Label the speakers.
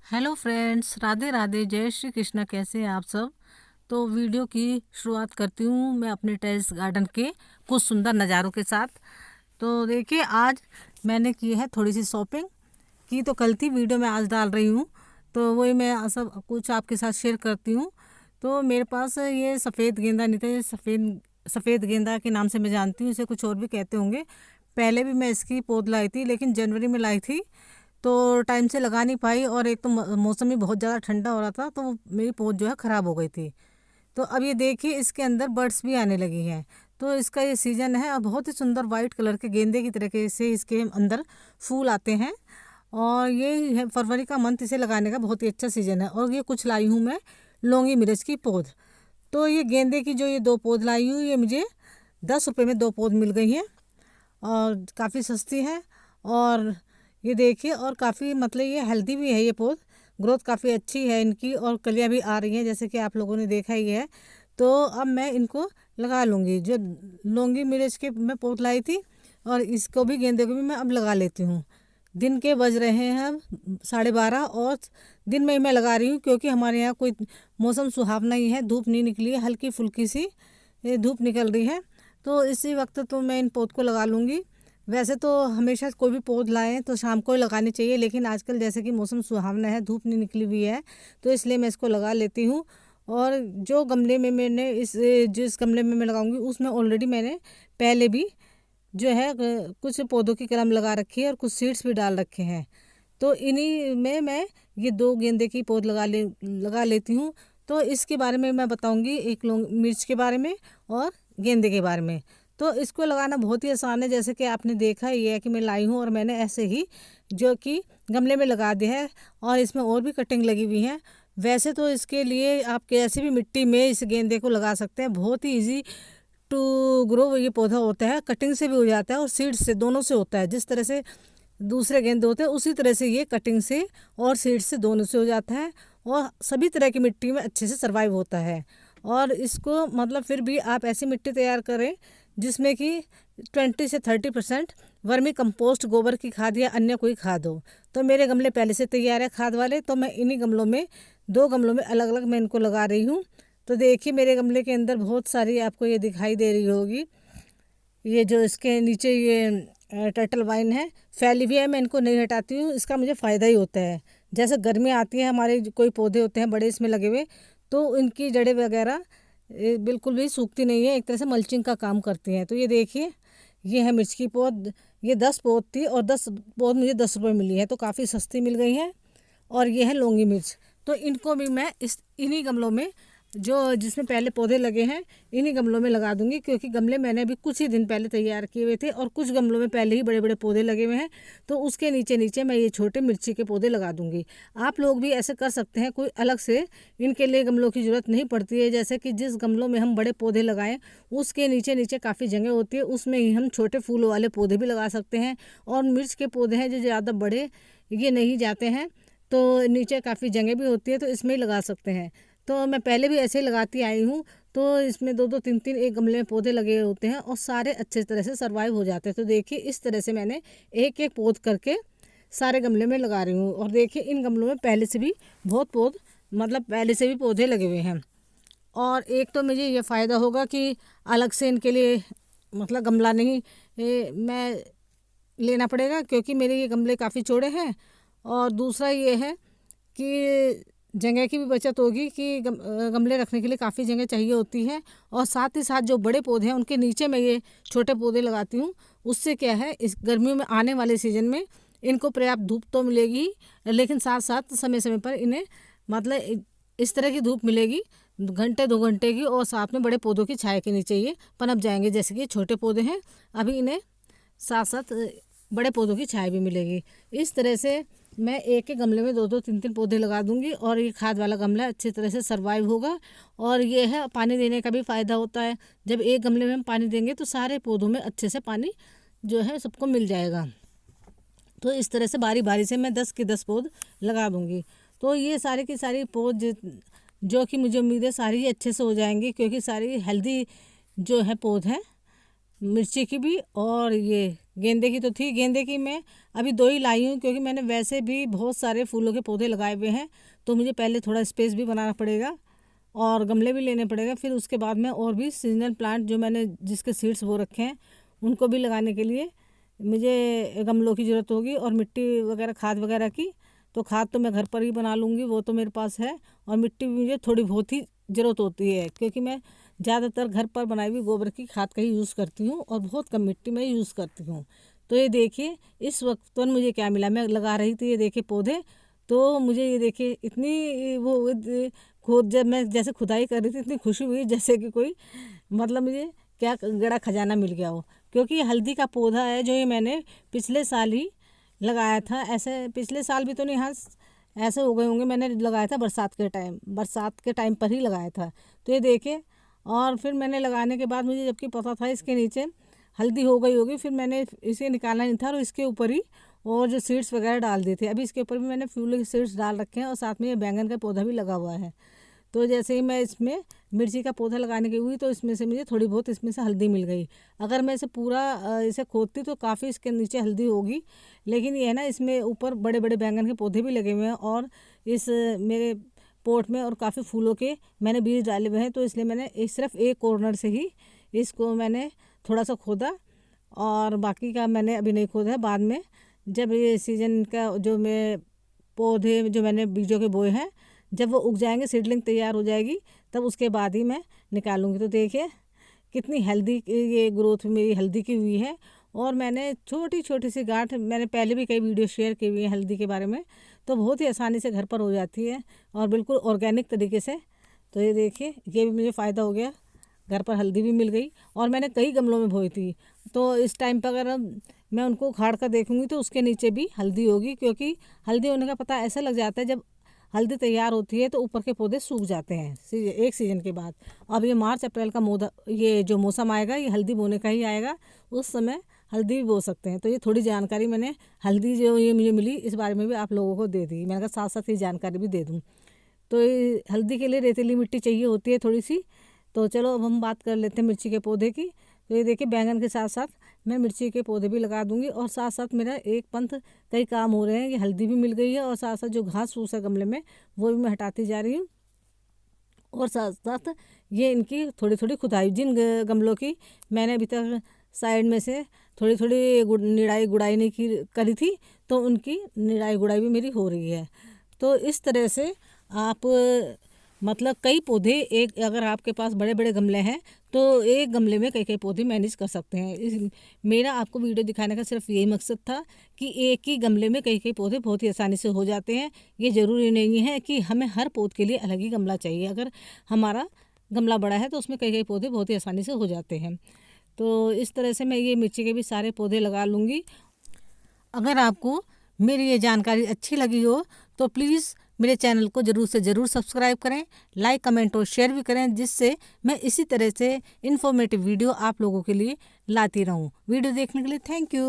Speaker 1: Hello friends, Radhe Radhe, जय श्री कृष्ण। कैसे हैं आप सब। तो वीडियो की शुरुआत करती हूँ मैं अपने टेरेस गार्डन के कुछ सुंदर नज़ारों के साथ। तो देखिए, आज मैंने की है थोड़ी सी शॉपिंग की, तो कल थी वीडियो मैं आज डाल रही हूँ। तो वही मैं सब कुछ आपके साथ शेयर करती हूँ। तो मेरे पास ये सफ़ेद गेंदा नहीं था, ये सफ़ेद सफ़ेद गेंदा के नाम से मैं जानती हूँ, इसे कुछ और भी कहते होंगे। पहले भी मैं इसकी पौध लाई थी, लेकिन जनवरी में लाई थी तो टाइम से लगा नहीं पाई, और एक तो मौसम भी बहुत ज़्यादा ठंडा हो रहा था, तो मेरी पौध जो है ख़राब हो गई थी। तो अब ये देखिए, इसके अंदर बर्ड्स भी आने लगी हैं। तो इसका ये सीज़न है, और बहुत ही सुंदर वाइट कलर के गेंदे की तरीके से इसके अंदर फूल आते हैं। और ये है फरवरी का मंथ, इसे लगाने का बहुत ही अच्छा सीज़न है। और ये कुछ लाई हूँ मैं लौंगी मिर्च की पौध। तो ये गेंदे की जो ये 2 पौध लाई हूँ, ये मुझे 10 रुपये में 2 पौध मिल गई हैं, और काफ़ी सस्ती है। और ये देखिए, और काफ़ी मतलब ये हेल्दी भी है, ये पौध ग्रोथ काफ़ी अच्छी है इनकी, और कलियाँ भी आ रही हैं जैसे कि आप लोगों ने देखा ही है। तो अब मैं इनको लगा लूँगी। जो लौंगी मिर्च के मैं पौध लाई थी, और इसको भी गेंदे को भी मैं अब लगा लेती हूँ। दिन के बज रहे हैं अब 12:30, और दिन में ही मैं लगा रही हूँ, क्योंकि हमारे यहाँ कोई मौसम सुहावना ही है, धूप नहीं निकली है, हल्की फुल्की सी ये धूप निकल रही है। तो इसी वक्त तो मैं इन पौध को लगा लूँगी। वैसे तो हमेशा कोई भी पौध लाएं तो शाम को ही लगानी चाहिए, लेकिन आजकल जैसे कि मौसम सुहावना है, धूप नहीं निकली हुई है, तो इसलिए मैं इसको लगा लेती हूँ। और जो गमले में मैंने जिस गमले में मैं लगाऊंगी, उसमें ऑलरेडी मैंने पहले भी जो है कुछ पौधों की कलम लगा रखी है, और कुछ सीड्स भी डाल रखे हैं। तो इन्हीं में मैं ये 2 गेंदे की पौध लगा लेती हूँ। तो इसके बारे में मैं बताऊंगी, एक लौंग मिर्च के बारे में और गेंदे के बारे में। तो इसको लगाना बहुत ही आसान है, जैसे कि आपने देखा ही है कि मैं लाई हूँ, और मैंने ऐसे ही जो कि गमले में लगा दिया है, और इसमें और भी कटिंग लगी हुई है। वैसे तो इसके लिए आप कैसी भी मिट्टी में इस गेंदे को लगा सकते हैं, बहुत ही ईजी टू ग्रो ये पौधा होता है। कटिंग से भी हो जाता है और सीड से, दोनों से होता है। जिस तरह से दूसरे गेंदे होते हैं, उसी तरह से ये कटिंग से और सीड से, दोनों से हो जाता है, और सभी तरह की मिट्टी में अच्छे से सर्वाइव होता है। और इसको मतलब फिर भी आप ऐसी मिट्टी तैयार करें जिसमें कि 20 से 30% वर्मी कंपोस्ट, गोबर की खाद या अन्य कोई खाद हो। तो मेरे गमले पहले से तैयार है खाद वाले, तो मैं इन्हीं गमलों में 2 गमलों में अलग अलग मैं इनको लगा रही हूँ। तो देखिए, मेरे गमले के अंदर बहुत सारी आपको ये दिखाई दे रही होगी, ये जो इसके नीचे ये टर्टल वाइन है, फैली हुई है, मैं इनको नहीं हटाती हूँ, इसका मुझे फ़ायदा ही होता है। जैसे गर्मी आती है, हमारे कोई पौधे होते हैं बड़े इसमें लगे हुए, तो इनकी जड़ें वगैरह बिल्कुल भी सूखती नहीं है, एक तरह से मल्चिंग का काम करती हैं। तो ये देखिए, ये है मिर्च की पौध। ये 10 पौध थी, और 10 पौध मुझे 10 रुपये मिली है, तो काफ़ी सस्ती मिल गई है। और ये है लौंगी मिर्च। तो इनको भी मैं इन्हीं गमलों में, जो जिसमें पहले पौधे लगे हैं, इन्हीं गमलों में लगा दूंगी, क्योंकि गमले मैंने अभी कुछ ही दिन पहले तैयार किए हुए थे, और कुछ गमलों में पहले ही बड़े बड़े पौधे लगे हुए हैं। तो उसके नीचे नीचे मैं ये छोटे मिर्ची के पौधे लगा दूंगी। आप लोग भी ऐसे कर सकते हैं, कोई अलग से इनके लिए गमलों की ज़रूरत नहीं पड़ती है। जैसे कि जिस गमलों में हम बड़े पौधे लगाएं, उसके नीचे नीचे काफ़ी जगह होती है, उसमें ही हम छोटे फूलों वाले पौधे भी लगा सकते हैं। और मिर्च के पौधे हैं जो ज़्यादा बड़े ये नहीं जाते हैं, तो नीचे काफ़ी जगह भी होती है, तो इसमें ही लगा सकते हैं। तो मैं पहले भी ऐसे ही लगाती आई हूँ। तो इसमें 2-2 3-3 एक गमले में पौधे लगे होते हैं, और सारे अच्छे तरह से सर्वाइव हो जाते हैं। तो देखिए, इस तरह से मैंने एक एक पौध करके सारे गमले में लगा रही हूँ। और देखिए, इन गमलों में पहले से भी बहुत पौध मतलब पहले से भी पौधे लगे हुए हैं। और एक तो मुझे ये फ़ायदा होगा कि अलग से इनके लिए मतलब गमला नहीं मैं लेना पड़ेगा, क्योंकि मेरे ये गमले काफ़ी चौड़े हैं। और दूसरा ये है कि जगह की भी बचत होगी, कि गमले रखने के लिए काफ़ी जगह चाहिए होती है। और साथ ही साथ जो बड़े पौधे हैं, उनके नीचे मैं ये छोटे पौधे लगाती हूँ। उससे क्या है, इस गर्मियों में आने वाले सीज़न में इनको पर्याप्त धूप तो मिलेगी, लेकिन साथ साथ समय समय पर इन्हें मतलब इस तरह की धूप मिलेगी, घंटे 2 घंटे की, और साथ में बड़े पौधों की छाया के नीचे ये पनप जाएंगे। जैसे कि छोटे पौधे हैं, अभी इन्हें साथ साथ बड़े पौधों की छाया भी मिलेगी। इस तरह से मैं एक एक गमले में 2-2 3-3 पौधे लगा दूंगी, और ये खाद वाला गमला अच्छी तरह से सर्वाइव होगा। और ये है, पानी देने का भी फ़ायदा होता है। जब एक गमले में हम पानी देंगे, तो सारे पौधों में अच्छे से पानी जो है सबको मिल जाएगा। तो इस तरह से बारी बारी से मैं 10 के 10 पौध लगा दूंगी। तो ये सारे की सारी पौध जो कि मुझे उम्मीद है सारी ही अच्छे से हो जाएंगी, क्योंकि सारी हेल्दी जो है पौध हैं। मिर्ची की भी और ये गेंदे की तो थी। गेंदे की मैं अभी 2 ही लाई हूँ, क्योंकि मैंने वैसे भी बहुत सारे फूलों के पौधे लगाए हुए हैं, तो मुझे पहले थोड़ा स्पेस भी बनाना पड़ेगा और गमले भी लेने पड़ेगा। फिर उसके बाद में और भी सीजनल प्लांट जो मैंने जिसके सीड्स वो रखे हैं उनको भी लगाने के लिए मुझे गमलों की ज़रूरत होगी और मिट्टी वगैरह खाद वगैरह की। तो खाद तो मैं घर पर ही बना लूँगी, वो तो मेरे पास है। और मिट्टी भी मुझे थोड़ी बहुत ही ज़रूरत होती है, क्योंकि मैं ज़्यादातर घर पर बनाई हुई गोबर की खाद का ही यूज़ करती हूँ और बहुत कम मिट्टी में यूज़ करती हूँ। तो ये देखिए इस वक्त पर मुझे क्या मिला, मैं लगा रही थी ये देखिए पौधे, तो मुझे ये देखिए इतनी वो खुद जब मैं जैसे खुदाई कर रही थी इतनी खुशी हुई जैसे कि कोई मतलब मुझे क्या गड़ा खजाना मिल गया हो। क्योंकि ये हल्दी का पौधा है जो ये मैंने पिछले साल ही लगाया था। ऐसे पिछले साल भी तो नहीं, हाँ ऐसे हो गए होंगे, मैंने लगाया था बरसात के टाइम पर ही लगाया था। तो ये देखिए, और फिर मैंने लगाने के बाद मुझे जबकि पता था इसके नीचे हल्दी हो गई होगी, फिर मैंने इसे निकालना नहीं था और इसके ऊपर ही और जो सीड्स वगैरह डाल दिए थे। अभी इसके ऊपर भी मैंने फूल के सीड्स डाल रखे हैं और साथ में ये बैंगन का पौधा भी लगा हुआ है। तो जैसे ही मैं इसमें मिर्ची का पौधा लगाने की हुई तो इसमें से मुझे थोड़ी बहुत इसमें से हल्दी मिल गई। अगर मैं इसे पूरा इसे खोदती तो काफ़ी इसके नीचे हल्दी होगी, लेकिन ये है ना इसमें ऊपर बड़े बड़े बैंगन के पौधे भी लगे हुए हैं और इस मेरे पोट में और काफ़ी फूलों के मैंने बीज डाले हुए हैं। तो इसलिए मैंने सिर्फ एक कॉर्नर से ही इसको मैंने थोड़ा सा खोदा और बाकी का मैंने अभी नहीं खोदा है। बाद में जब ये सीजन का जो मैं पौधे जो मैंने बीजों के बोए हैं जब वो उग जाएंगे, सीडलिंग तैयार हो जाएगी, तब उसके बाद ही मैं निकालूंगी। तो देखिए कितनी हेल्दी ये ग्रोथ मेरी हल्दी की हुई है। और मैंने छोटी छोटी सी गांठ मैंने पहले भी कई वीडियो शेयर की हुई है हल्दी के बारे में, तो बहुत ही आसानी से घर पर हो जाती है और बिल्कुल ऑर्गेनिक तरीके से। तो ये देखिए ये भी मुझे फ़ायदा हो गया, घर पर हल्दी भी मिल गई और मैंने कई गमलों में बोई थी। तो इस टाइम पर अगर मैं उनको उखाड़ कर देखूंगी तो उसके नीचे भी हल्दी होगी, क्योंकि हल्दी होने का पता ऐसा लग जाता है जब हल्दी तैयार होती है तो ऊपर के पौधे सूख जाते हैं एक सीजन के बाद। अब ये मार्च अप्रैल का ये जो मौसम आएगा ये हल्दी बोने का ही आएगा, उस समय हल्दी भी बो सकते हैं। तो ये थोड़ी जानकारी मैंने हल्दी जो ये मुझे मिली इस बारे में भी आप लोगों को दे दी। मैंने कहा साथ साथ ये जानकारी भी दे दूँ। तो ये हल्दी के लिए रेतीली मिट्टी चाहिए होती है थोड़ी सी। तो चलो अब हम बात कर लेते हैं मिर्ची के पौधे की। तो ये देखिए बैंगन के साथ साथ मैं मिर्ची के पौधे भी लगा दूंगी और साथ साथ मेरा एक पंथ कई काम हो रहे हैं। ये हल्दी भी मिल गई है और साथ साथ जो घास फूस है गमले में वो भी मैं हटाती जा रही हूँ और साथ साथ ये इनकी थोड़ी थोड़ी खुदाई जिन गमलों की मैंने अभी तक साइड में से थोड़ी थोड़ी निड़ाई गुड़ाई नहीं करी थी, तो उनकी निड़ाई गुड़ाई भी मेरी हो रही है। तो इस तरह से आप मतलब कई पौधे एक अगर आपके पास बड़े बड़े गमले हैं तो एक गमले में कई कई पौधे मैनेज कर सकते हैं। मेरा आपको वीडियो दिखाने का सिर्फ यही मकसद था कि एक ही गमले में कई कई पौधे बहुत ही आसानी से हो जाते हैं। ये ज़रूरी नहीं है कि हमें हर पौध के लिए अलग ही गमला चाहिए। अगर हमारा गमला बड़ा है तो उसमें कई कई पौधे बहुत ही आसानी से हो जाते हैं। तो इस तरह से मैं ये मिर्ची के भी सारे पौधे लगा लूँगी। अगर आपको मेरी ये जानकारी अच्छी लगी हो तो प्लीज़ मेरे चैनल को ज़रूर से ज़रूर सब्सक्राइब करें, लाइक कमेंट और शेयर भी करें, जिससे मैं इसी तरह से इन्फॉर्मेटिव वीडियो आप लोगों के लिए लाती रहूं। वीडियो देखने के लिए थैंक यू।